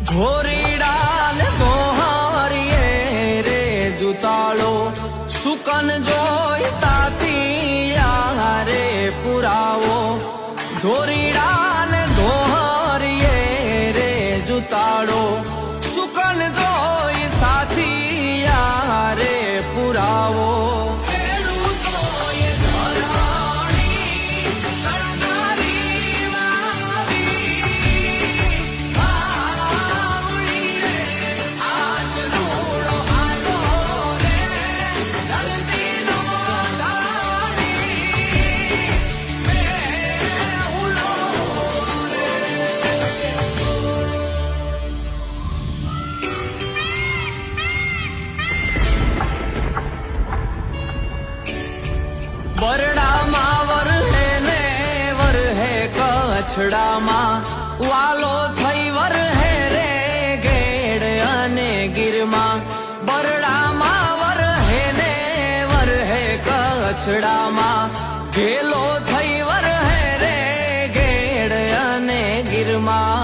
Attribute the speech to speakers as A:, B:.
A: ઘોરીડા ને ગોહારીએ રે જુતાળો સુકન જોઈ સાથિયા રે પુરાવો ધોરીડા ને ગોહારીએ રે જુતાળો સુકન જોઈ સાથિયા રે પુરાવો બરડામાં વરહે ને વરહે કચ્છડામાં વાલો થઈ વરહે રે ગેડ અને ગીરમાં બરડામાં વરહે ને વરહે કચ્છડામાં ઘેલો થઈ વરહે રે ગેડ અને ગીરમાં